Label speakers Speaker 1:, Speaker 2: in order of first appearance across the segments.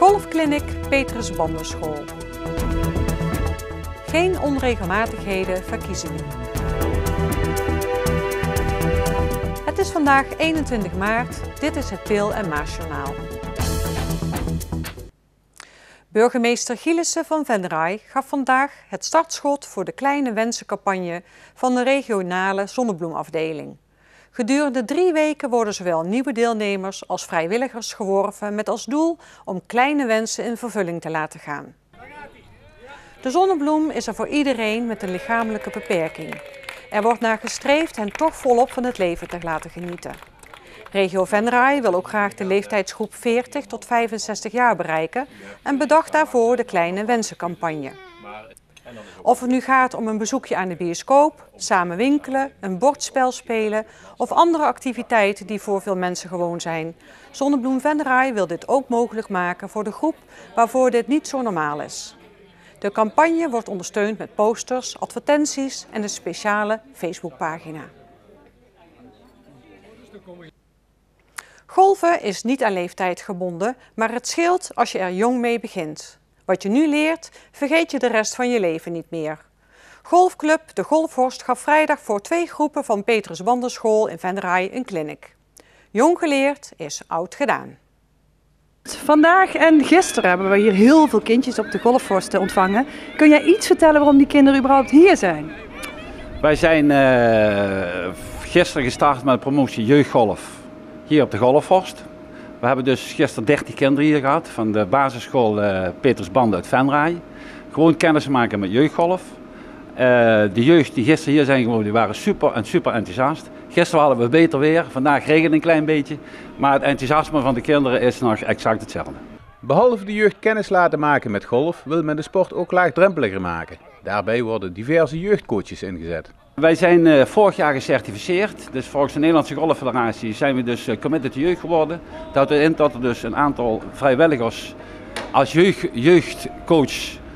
Speaker 1: Golfclinic Petrus Bandenschool. Geen onregelmatigheden verkiezingen. Het is vandaag 21 maart. Dit is het Peel en Maas Journaal. Burgemeester Gielissen van Venray gaf vandaag het startschot voor de Kleine Wensencampagne van de regionale zonnebloemafdeling. Gedurende 3 weken worden zowel nieuwe deelnemers als vrijwilligers geworven met als doel om kleine wensen in vervulling te laten gaan. De zonnebloem is er voor iedereen met een lichamelijke beperking. Er wordt naar gestreefd hen toch volop van het leven te laten genieten. Regio Venray wil ook graag de leeftijdsgroep 40 tot 65 jaar bereiken en bedacht daarvoor de Kleine Wensencampagne. Of het nu gaat om een bezoekje aan de bioscoop, samen winkelen, een bordspel spelen of andere activiteiten die voor veel mensen gewoon zijn. Zonnebloem Venray wil dit ook mogelijk maken voor de groep waarvoor dit niet zo normaal is. De campagne wordt ondersteund met posters, advertenties en een speciale Facebookpagina. Golfen is niet aan leeftijd gebonden, maar het scheelt als je er jong mee begint. Wat je nu leert, vergeet je de rest van je leven niet meer. Golfclub De Golfhorst gaf vrijdag voor 2 groepen van Petrus Bandenschool in Venray een clinic. Jong geleerd is oud gedaan.
Speaker 2: Vandaag en gisteren hebben we hier heel veel kindjes op de Golfhorst ontvangen. Kun jij iets vertellen waarom die kinderen überhaupt hier zijn?
Speaker 3: Wij zijn gisteren gestart met de promotie jeugdgolf hier op de Golfhorst. We hebben dus gisteren 30 kinderen hier gehad van de basisschool Petrus Banden uit Venray. Gewoon kennis maken met jeugdgolf. De jeugd die gisteren hier zijn gekomen, die waren super enthousiast. Gisteren hadden we beter weer, vandaag regent een klein beetje. Maar het enthousiasme van de kinderen is nog exact hetzelfde.
Speaker 4: Behalve de jeugd kennis laten maken met golf, wil men de sport ook laagdrempeliger maken. Daarbij worden diverse jeugdcoaches ingezet.
Speaker 3: Wij zijn vorig jaar gecertificeerd, dus volgens de Nederlandse Golffederatie zijn we dus committed to jeugd geworden. Dat houdt erin dat er dus een aantal vrijwilligers als jeugdcoach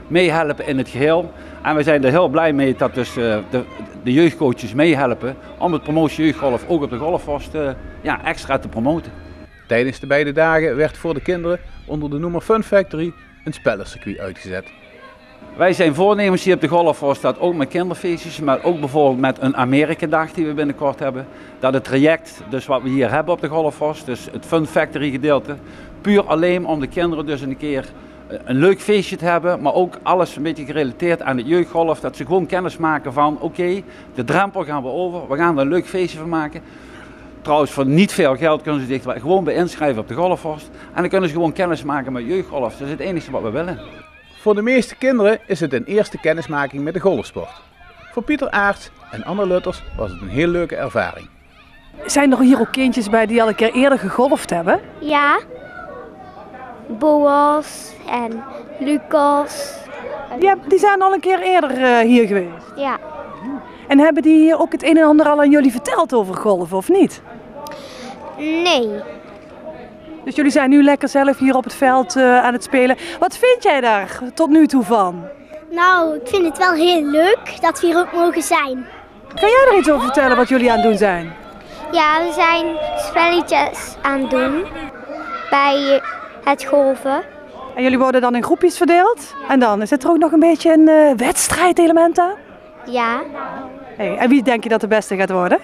Speaker 3: meehelpen in het geheel. En we zijn er heel blij mee dat dus de jeugdcoaches meehelpen om het promotie jeugdgolf ook op de Golfhorst extra te promoten.
Speaker 4: Tijdens de beide dagen werd voor de kinderen onder de noemer Fun Factory een spellencircuit uitgezet.
Speaker 3: Wij zijn voornemens hier op de Golfhorst dat ook met kinderfeestjes, maar ook bijvoorbeeld met een Amerika-dag die we binnenkort hebben. Dat het traject, dus wat we hier hebben op de Golfhorst, dus het Fun Factory gedeelte, puur alleen om de kinderen dus een keer een leuk feestje te hebben, maar ook alles een beetje gerelateerd aan het jeugdgolf. Dat ze gewoon kennis maken van oké, de drempel gaan we over, we gaan er een leuk feestje van maken. Trouwens, voor niet veel geld kunnen ze zich gewoon bij inschrijven op de Golfhorst. En dan kunnen ze gewoon kennis maken met jeugdgolf. Dat is het enige wat we willen.
Speaker 4: Voor de meeste kinderen is het een eerste kennismaking met de golfsport. Voor Pieter Aerts en Anne Lutters was het een heel leuke ervaring.
Speaker 2: Zijn er hier ook kindjes bij die al een keer eerder gegolfd hebben?
Speaker 5: Ja. Boas en Lucas.
Speaker 2: Ja, die zijn al een keer eerder hier geweest.
Speaker 5: Ja.
Speaker 2: En hebben die hier ook het een en ander al aan jullie verteld over golf, of niet?
Speaker 5: Nee.
Speaker 2: Dus jullie zijn nu lekker zelf hier op het veld aan het spelen. Wat vind jij daar tot nu toe van?
Speaker 5: Nou, ik vind het wel heel leuk dat we hier ook mogen zijn.
Speaker 2: Kan jij er iets over vertellen wat jullie aan het doen zijn?
Speaker 5: Ja, we zijn spelletjes aan het doen bij het golven.
Speaker 2: En jullie worden dan in groepjes verdeeld? En dan zit er ook nog een beetje een wedstrijdelement aan?
Speaker 5: Ja.
Speaker 2: Hey, en wie denk je dat de beste gaat worden?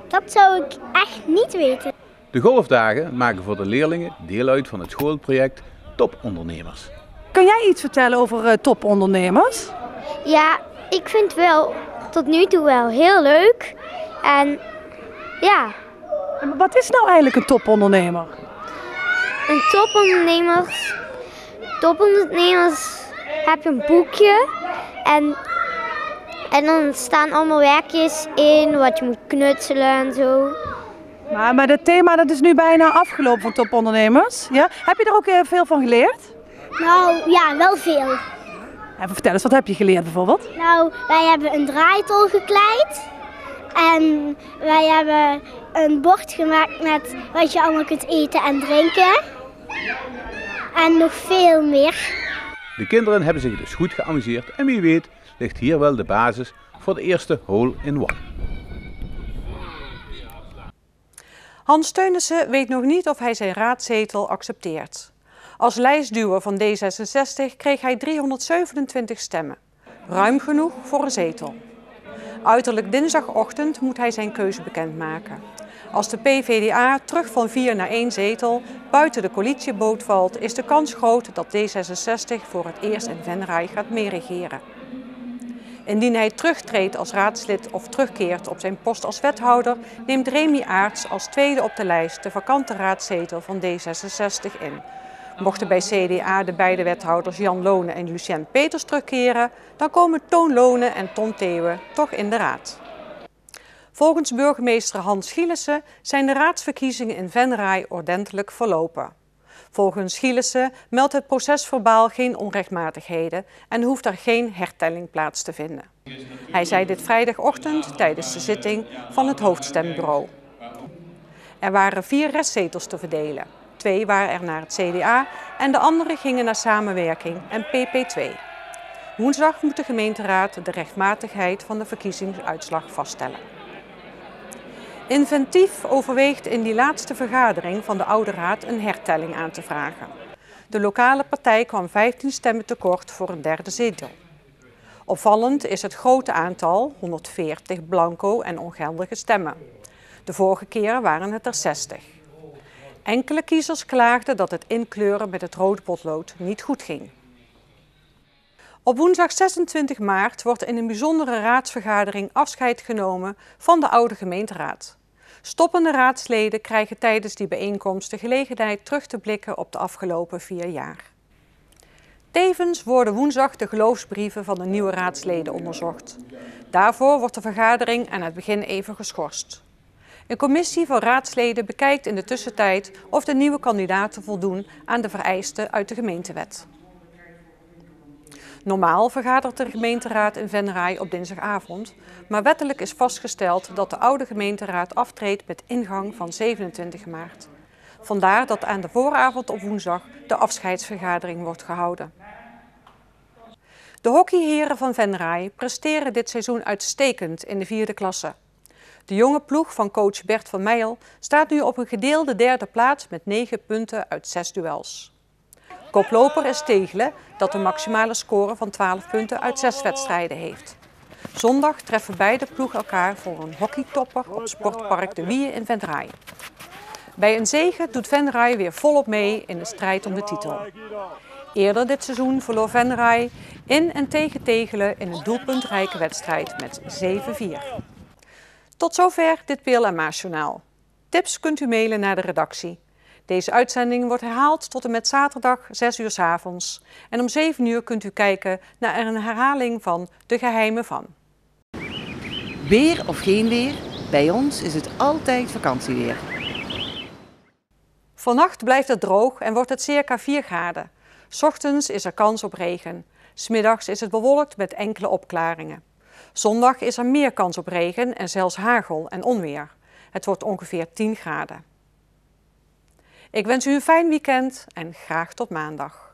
Speaker 5: Dat zou ik echt niet weten.
Speaker 4: De golfdagen maken voor de leerlingen deel uit van het schoolproject Topondernemers.
Speaker 2: Kan jij iets vertellen over topondernemers?
Speaker 5: Ja, ik vind het wel tot nu toe wel heel leuk. En ja.
Speaker 2: En wat is nou eigenlijk een topondernemer?
Speaker 5: Een topondernemers heb je een boekje en dan staan allemaal werkjes in wat je moet knutselen en zo.
Speaker 2: Maar dat thema dat is nu bijna afgelopen van topondernemers. Ja? Heb je er ook veel van geleerd?
Speaker 5: Nou ja, wel veel.
Speaker 2: Even vertel eens, wat heb je geleerd bijvoorbeeld?
Speaker 5: Nou, wij hebben een draaitol gekleid. En wij hebben een bord gemaakt met wat je allemaal kunt eten en drinken. En nog veel meer.
Speaker 4: De kinderen hebben zich dus goed geamuseerd en wie weet ligt hier wel de basis voor de eerste hole-in-one.
Speaker 1: Hans Teunissen weet nog niet of hij zijn raadzetel accepteert. Als lijstduwer van D66 kreeg hij 327 stemmen. Ruim genoeg voor een zetel. Uiterlijk dinsdagochtend moet hij zijn keuze bekendmaken. Als de PvdA terug van 4 naar 1 zetel buiten de coalitieboot valt, is de kans groot dat D66 voor het eerst in Venray gaat meeregeren. Indien hij terugtreedt als raadslid of terugkeert op zijn post als wethouder, neemt Remy Aerts als tweede op de lijst de vakante raadzetel van D66 in. Mochten bij CDA de beide wethouders Jan Lone en Lucien Peters terugkeren, dan komen Toon Lone en Ton Theeuwen toch in de raad. Volgens burgemeester Hans Gielissen zijn de raadsverkiezingen in Venray ordentelijk verlopen. Volgens Gielissen meldt het procesverbaal geen onrechtmatigheden en hoeft er geen hertelling plaats te vinden. Hij zei dit vrijdagochtend tijdens de zitting van het hoofdstembureau. Er waren 4 restzetels te verdelen. 2 waren er naar het CDA en de andere gingen naar Samenwerking en PP2. Woensdag moet de gemeenteraad de rechtmatigheid van de verkiezingsuitslag vaststellen. Inventief overweegt in die laatste vergadering van de Oude Raad een hertelling aan te vragen. De lokale partij kwam 15 stemmen tekort voor een derde zetel. Opvallend is het grote aantal, 140 blanco en ongeldige stemmen. De vorige keer waren het er 60. Enkele kiezers klaagden dat het inkleuren met het rode potlood niet goed ging. Op woensdag 26 maart wordt in een bijzondere raadsvergadering afscheid genomen van de oude gemeenteraad. Stoppende raadsleden krijgen tijdens die bijeenkomst de gelegenheid terug te blikken op de afgelopen 4 jaar. Tevens worden woensdag de geloofsbrieven van de nieuwe raadsleden onderzocht. Daarvoor wordt de vergadering aan het begin even geschorst. Een commissie van raadsleden bekijkt in de tussentijd of de nieuwe kandidaten voldoen aan de vereisten uit de gemeentewet. Normaal vergadert de gemeenteraad in Venray op dinsdagavond, maar wettelijk is vastgesteld dat de oude gemeenteraad aftreedt met ingang van 27 maart. Vandaar dat aan de vooravond op woensdag de afscheidsvergadering wordt gehouden. De hockeyheren van Venray presteren dit seizoen uitstekend in de 4e klasse. De jonge ploeg van coach Bert van Meijel staat nu op een gedeelde 3e plaats met 9 punten uit 6 duels. Koploper is Tegelen, dat de maximale score van 12 punten uit 6 wedstrijden heeft. Zondag treffen beide ploegen elkaar voor een hockeytopper op Sportpark De Wiehe in Venray. Bij een zege doet Venray weer volop mee in de strijd om de titel. Eerder dit seizoen verloor Venray in en tegen Tegelen in een doelpuntrijke wedstrijd met 7-4. Tot zover dit PLMA-journaal. Tips kunt u mailen naar de redactie. Deze uitzending wordt herhaald tot en met zaterdag 6 uur 's avonds. En om 7 uur kunt u kijken naar een herhaling van De Geheimen van.
Speaker 6: Weer of geen weer, bij ons is het altijd vakantieweer.
Speaker 1: Vannacht blijft het droog en wordt het circa 4 graden. 's Ochtends is er kans op regen. 's Middags is het bewolkt met enkele opklaringen. Zondag is er meer kans op regen en zelfs hagel en onweer. Het wordt ongeveer 10 graden. Ik wens u een fijn weekend en graag tot maandag.